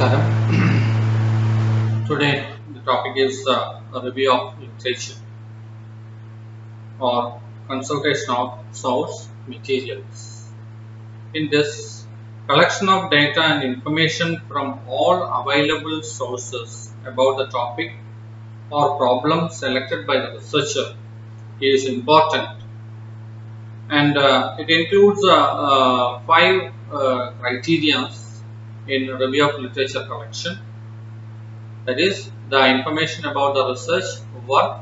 Namaskaram. Today the topic is a review of literature or consultation of source materials. In this, collection of data and information from all available sources about the topic or problem selected by the researcher is important, and it includes five criteria in review of literature collection. That is, the information about the research work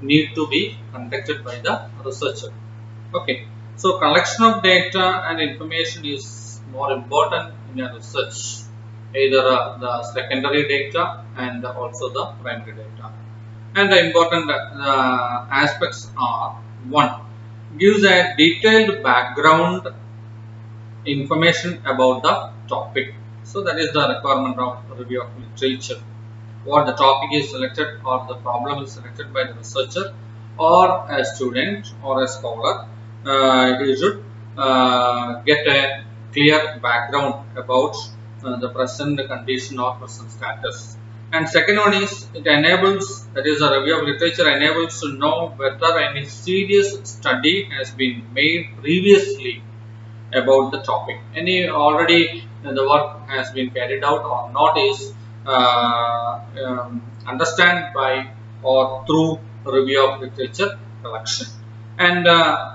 need to be conducted by the researcher. Okay, so collection of data and information is more important in a research, either the secondary data and also the primary data. And the important aspects are: one, gives a detailed background information about the topic. So that is the requirement of review of literature. What the topic is selected or the problem is selected by the researcher or a student or a scholar, he should get a clear background about the present condition or present status. And second one is, it enables, that is, a review of literature enables to know whether any serious study has been made previously about the topic. Any already the work has been carried out or not is understand by or through review of literature collection. And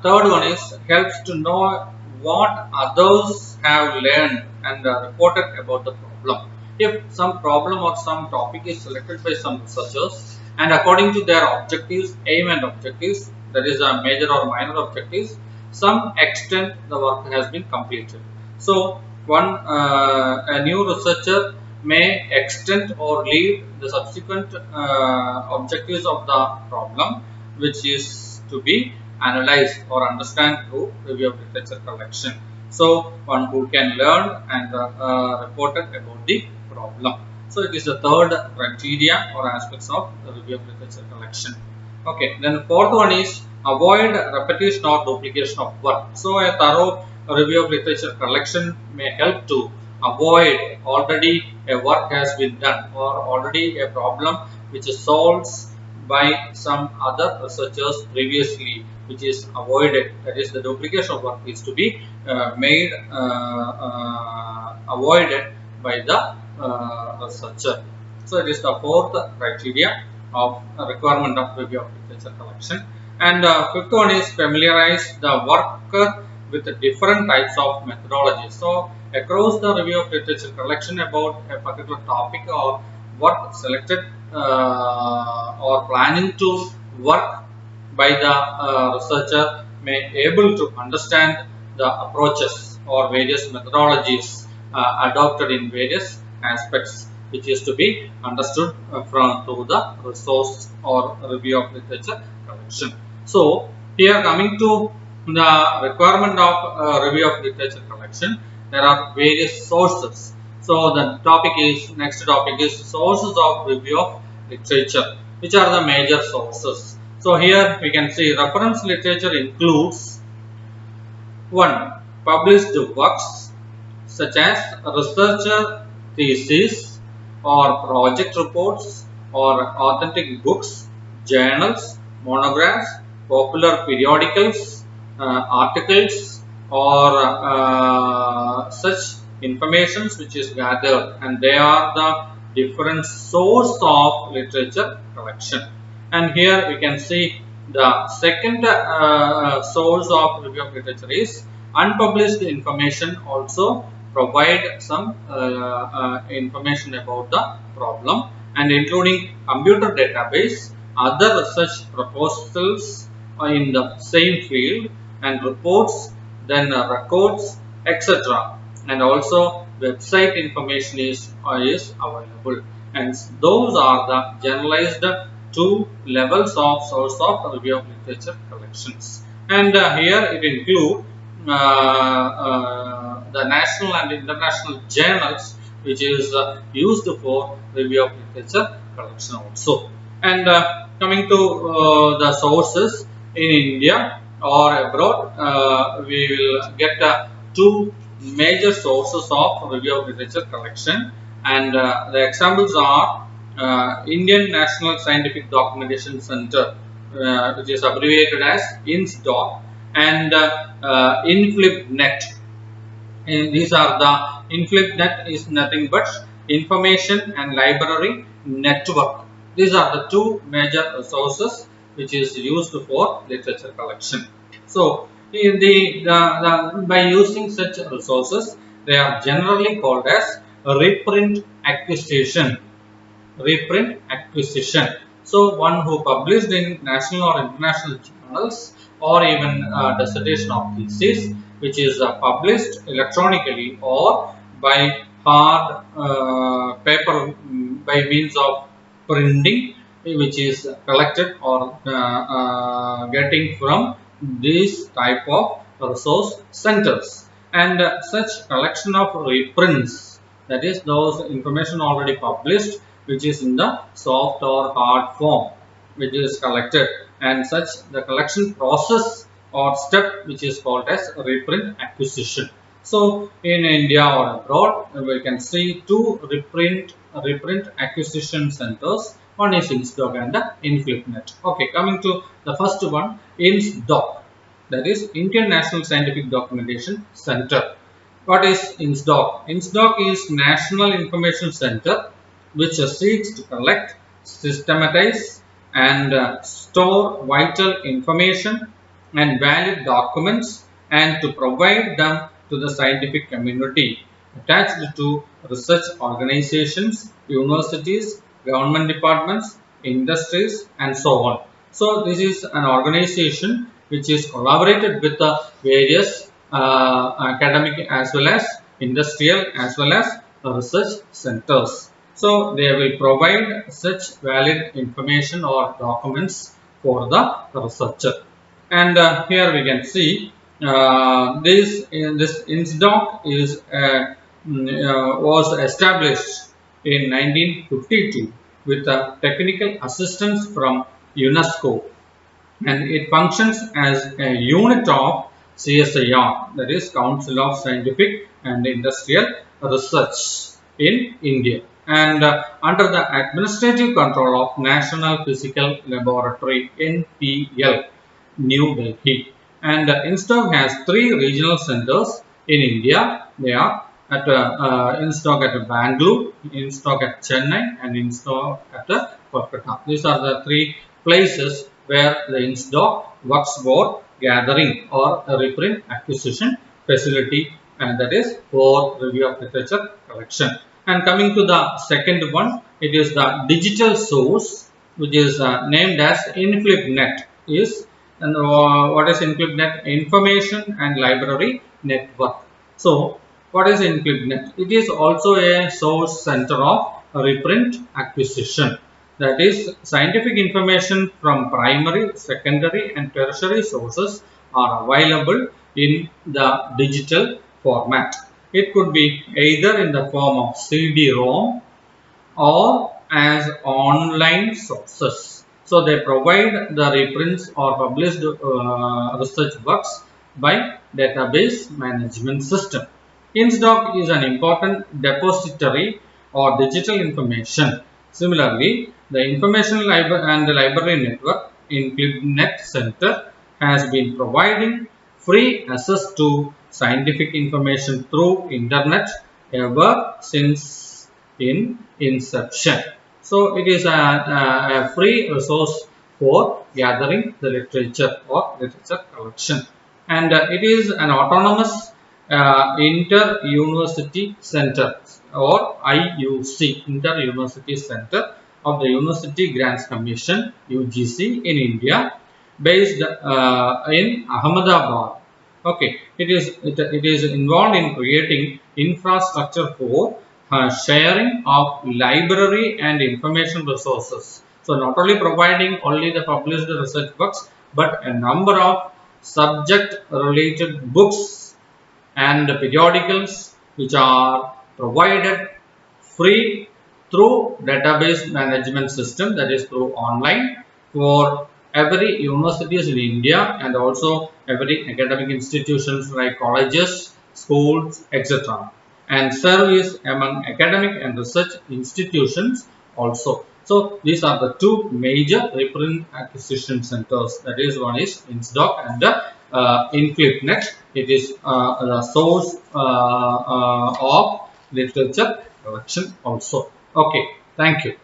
third one is, helps to know what others have learned and reported about the problem. If some problem or some topic is selected by some researchers and according to their objectives, aim and objectives, that is a major or minor objectives, some extent the work has been completed. So a new researcher may extend or leave the subsequent objectives of the problem, which is to be analyzed or understand through review of literature collection. So one who can learn and report about the problem. So it is the third criteria or aspects of the review of literature collection. Okay, then the fourth one is, avoid repetition or duplication of work. So a thorough review of literature collection may help to avoid already a work has been done or already a problem which is solved by some other researchers previously, which is avoided. That is, the duplication of work is to be avoided by the researcher. So it is the fourth criteria of requirement of review of literature collection. And fifth one is, familiarize the worker with the different types of methodologies. So across the review of literature collection about a particular topic or work selected or planning to work by the researcher may able to understand the approaches or various methodologies adopted in various aspects, which is to be understood from through the resource or review of literature collection. So here, coming to the requirement of review of literature collection, there are various sources. So the next topic is sources of review of literature. Which are the major sources? So here we can see reference literature includes: one, published works such as researcher theses or project reports or authentic books, journals, monographs, popular periodicals, articles, or such informations which is gathered, and they are the different source of literature collection. And here we can see the second source of review of literature is unpublished information. Also provide some information about the problem, and including computer database, other research proposals in the same field, and reports, then records, etc. And also website information is available, and those are the generalized two levels of source of review of literature collections. And here it includes the national and international journals, which is used for review of literature collection also. And coming to the sources in India or abroad, we will get two major sources of review of literature collection, and the examples are Indian National Scientific Documentation Center, which is abbreviated as INSDOC, and InflipNet. And these are the InflipNet is nothing but information and library network. These are the two major sources which is used for literature collection. So, in by using such resources, they are generally called as reprint acquisition. Reprint acquisition. So, one who published in national or international journals, or even dissertation of thesis, which is published electronically or by hard paper, by means of printing, which is collected or getting from these type of resource centers. And such collection of reprints, that is those information already published, which is in the soft or hard form, which is collected, and such the collection process or step which is called as reprint acquisition. So, in India or abroad, we can see two reprint acquisition centers. One is INSDOC and the InflipNet. Okay, coming to the first one, INSDOC, that is Indian National Scientific Documentation Center. What is INSDOC? INSDOC is National Information Center which seeks to collect, systematize, and store vital information and valid documents, and to provide them to the scientific community attached to research organizations, universities, government departments, industries, and so on. So, this is an organization which is collaborated with the various academic as well as industrial as well as research centers. So, they will provide such valid information or documents for the researcher. And here we can see this INSDOC is was established in 1952 with technical assistance from UNESCO, and it functions as a unit of CSIR, that is Council of Scientific and Industrial Research in India, and under the administrative control of National Physical Laboratory NPL, New Delhi. And INSDOC has three regional centers in India. They are at INSDOC at Bangalore, INSDOC at Chennai, and INSDOC at Kolkata. These are the three places where the INSDOC works for gathering or reprint acquisition facility, and that is for review of literature collection. And coming to the second one, it is the digital source, which is named as InflipNet. And what is InflipNet? Information and Library Network. So, what is InflipNet? It is also a source center of reprint acquisition. That is, scientific information from primary, secondary, and tertiary sources are available in the digital format. It could be either in the form of CD-ROM or as online sources. So, they provide the reprints or published research works by database management system. INSDOC is an important depository or digital information. Similarly, the Information and the Library Network InflipNet Center has been providing free access to scientific information through internet ever since in inception. So, it is a free resource for gathering the literature or literature collection, and it is an autonomous inter-university center or IUC, Inter-University Center of the University Grants Commission UGC in India, based in Ahmedabad. Okay, it is involved in creating infrastructure for sharing of library and information resources. So, not only providing only the published research books, but a number of subject related books and periodicals which are provided free through database management system, that is through online, for every universities in India and also every academic institutions like colleges, schools, etc. and service among academic and research institutions also. So these are the two major reprint acquisition centers. That is, one is INSDOC and InFlipNet. It is the source of literature collection also. Okay, thank you.